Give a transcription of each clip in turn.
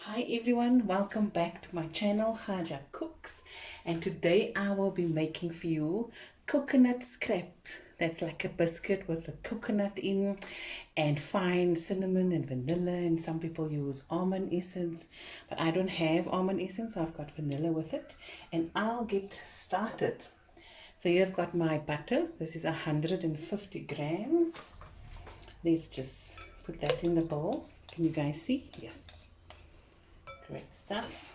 Hi everyone, welcome back to my channel Khaja Cooks, and today I will be making for you coconut scraps. That's like a biscuit with a coconut in and fine cinnamon and vanilla, and some people use almond essence, but I don't have almond essence, so I've got vanilla with it. And I'll get started. So here I've got my butter. This is 150 grams. Let's just put that in the bowl. Can you guys see? Yes. Great stuff.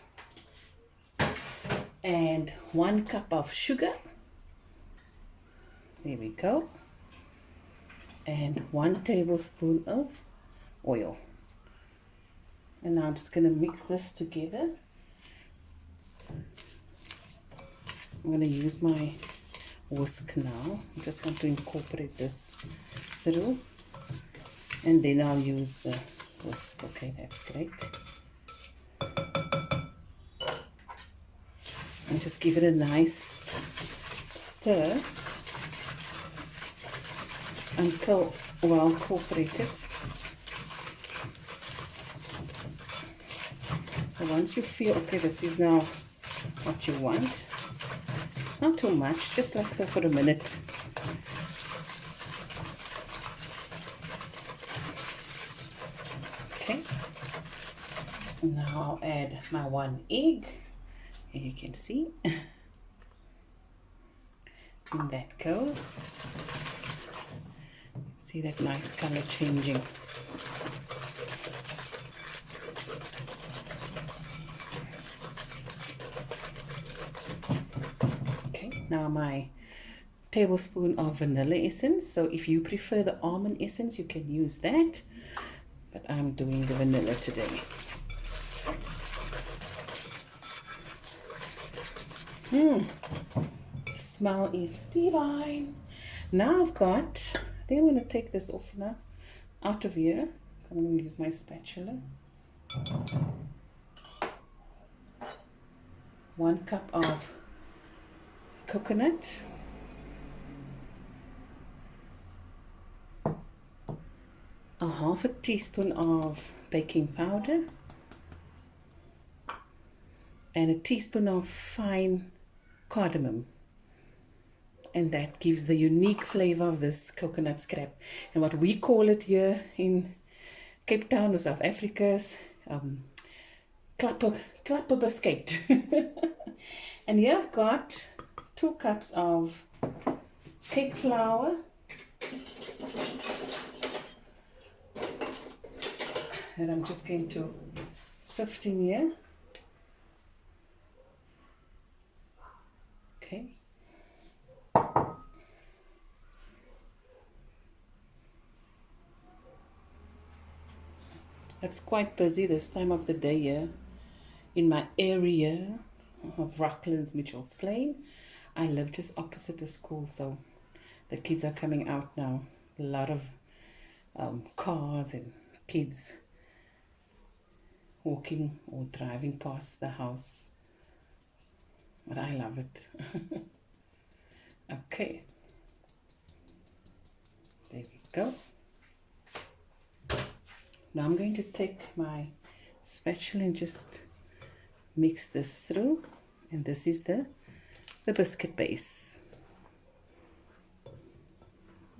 And 1 cup of sugar. There we go. And 1 tablespoon of oil. And now I'm just going to mix this together. I'm going to use my whisk now. I just want to incorporate this through. And then I'll use the whisk. Okay, that's great. And just give it a nice stir until well incorporated. So once you feel okay, this is now what you want, not too much, just like so for a minute. Okay, now I'll add my 1 egg. Here you can see. And that goes. See that nice color changing. Okay, now my tablespoon of vanilla essence. So if you prefer the almond essence, you can use that, but I'm doing the vanilla today. Smell is divine. Now I've got, I think I'm going to take this off now, out of here. I'm going to use my spatula. 1 cup of coconut. A 1/2 teaspoon of baking powder. And a teaspoon of fine cardamom. And that gives the unique flavor of this coconut scrap. And what we call it here in Cape Town or South Africa is klapper biscuit. And here I've got 2 cups of cake flour. And I'm just going to sift in here. Okay. It's quite busy this time of the day here in my area of Rocklands, Mitchells Plain. I live just opposite the school, so the kids are coming out now. A lot of cars and kids walking or driving past the house. But I love it. Okay. There we go. Now I'm going to take my spatula and just mix this through. And this is the biscuit base.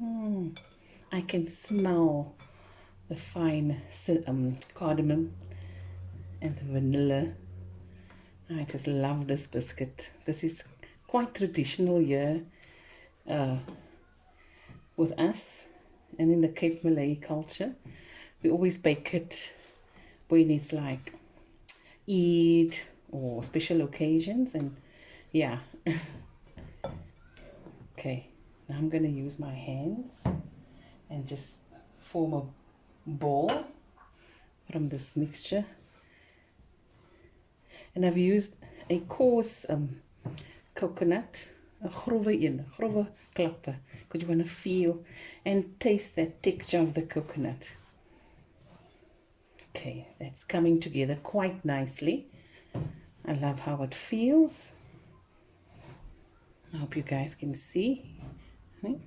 I can smell the fine cardamom and the vanilla. I just love this biscuit. This is quite traditional here with us and in the Cape Malay culture. We always bake it when it's like Eid or special occasions, and yeah. Okay, now I'm going to use my hands and just form a ball from this mixture. And I've used a coarse coconut, a grove klapper, because you want to feel and taste that texture of the coconut. Okay, that's coming together quite nicely. I love how it feels. I hope you guys can see. And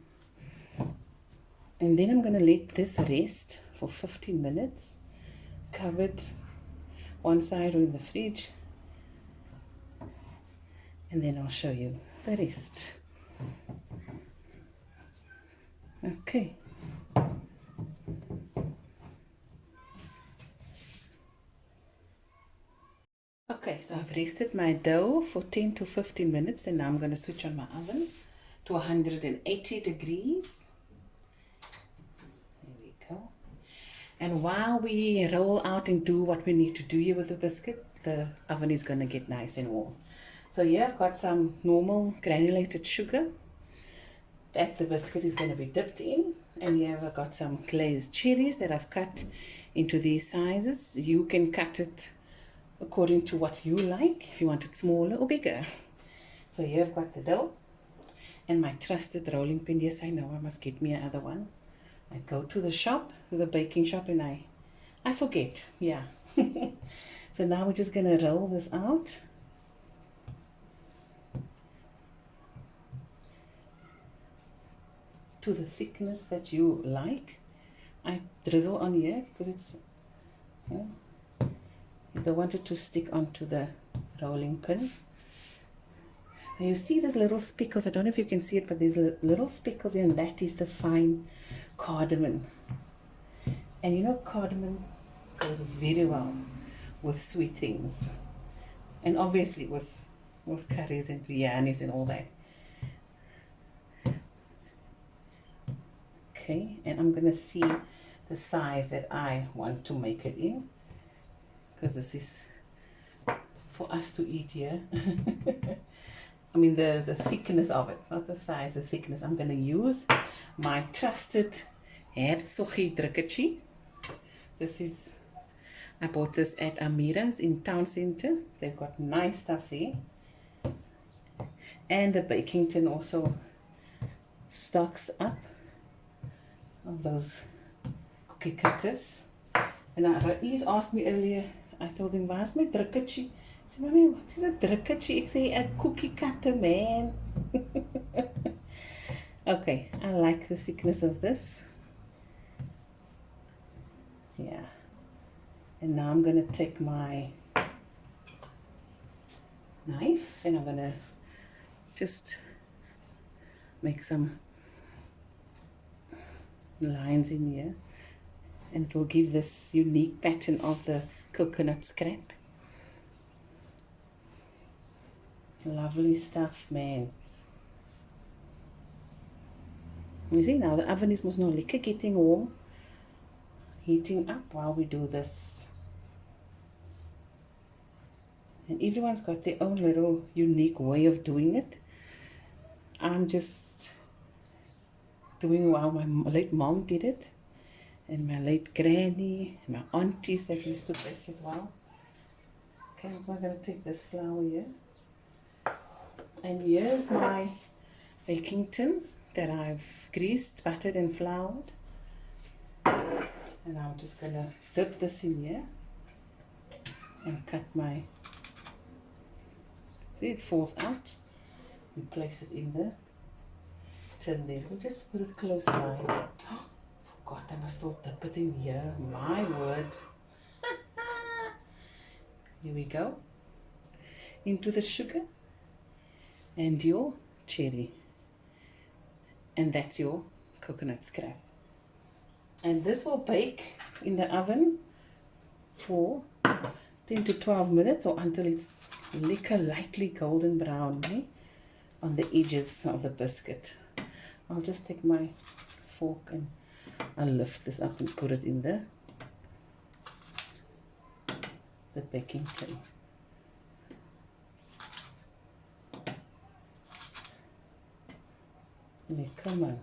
then I'm going to let this rest for 15 minutes, covered one side or in the fridge, and then I'll show you the rest. Okay. Okay, so I've rested my dough for 10 to 15 minutes, and now I'm going to switch on my oven to 180 degrees. There we go. And while we roll out and do what we need to do here with the biscuit, the oven is going to get nice and warm. So here I've got some normal granulated sugar that the biscuit is going to be dipped in. And here I've got some glazed cherries that I've cut into these sizes. You can cut it according to what you like, if you want it smaller or bigger. So here I've got the dough and my trusted rolling pin. Yes, I know, I must get me another one. I go to the shop, to the baking shop, and I forget, yeah. So now we're just gonna roll this out. To the thickness that you like. I drizzle on here because it's, you don't want it to stick onto the rolling pin. Now you see these little speckles, I don't know if you can see it, but there's little speckles here, and that is the fine cardamom. And you know, cardamom goes very well with sweet things, and obviously with curries and biryanis and all that. Okay, and I'm gonna see the size that I want to make it in, because this is for us to eat here. I mean the thickness of it, not the size, the thickness. I'm gonna use my trusted Herzogie drukkertjie. This is, I bought this at Amira's in Town Center. They've got nice stuff there. And the baking tin also stocks up of those cookie cutters. And he's asked me earlier, I told him, where's my drukkertjie? He said, Mommy, what is a drukkertjie? I say, a cookie cutter, man. Okay, I like the thickness of this. Yeah. And now I'm going to take my knife and I'm going to just make some lines in here, and it will give this unique pattern of the coconut scrap. Lovely stuff, man. You see now the oven is most not lekker getting warm, heating up while we do this. And everyone's got their own little unique way of doing it. I'm just doing how my late mom did it, and my late granny, and my aunties that used to bake as well. Okay, I'm going to take this flour here. And here's my baking tin that I've greased, buttered and floured. And I'm just going to dip this in here and cut my, see it falls out. We place it in the tin there. We'll just put it close by. Oh, forgot, I must still dip it in here. My word. Here we go. Into the sugar and your cherry. And that's your coconut scrap. And this will bake in the oven for 10 to 12 minutes, or until it's lightly golden brown, okay, on the edges of the biscuit. I'll just take my fork and I'll lift this up and put it in the baking tin. Come on.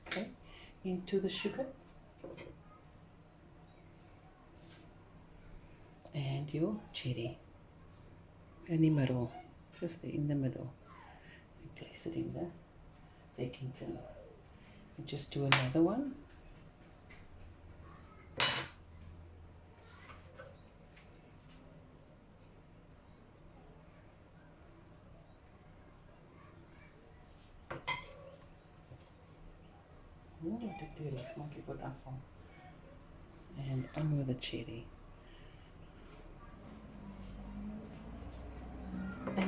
Okay, into the sugar and your cherry in the middle, just in the middle. You place it in the baking tin. You just do another one. And on with the cherry.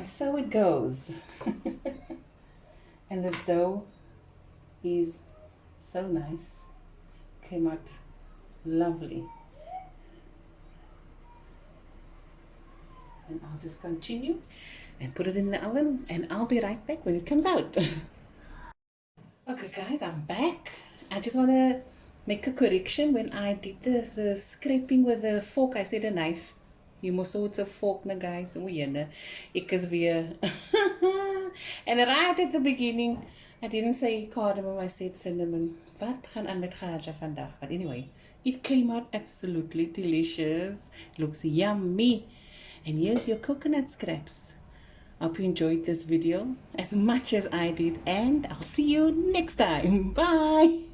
And so it goes. And this dough is so nice. Came out lovely. And I'll just continue and put it in the oven, and I'll be right back when it comes out. Okay guys, I'm back. I just want to make a correction. When I did the scraping with the fork, I said a knife. You must say it's a fork, na guys. O jene, ek is weer. And right at the beginning, I didn't say cardamom, I said cinnamon. Wat gaan aan met Khaja vandag? But anyway, it came out absolutely delicious. Looks yummy. And here's your coconut scraps. Hope you enjoyed this video as much as I did, and I'll see you next time. Bye.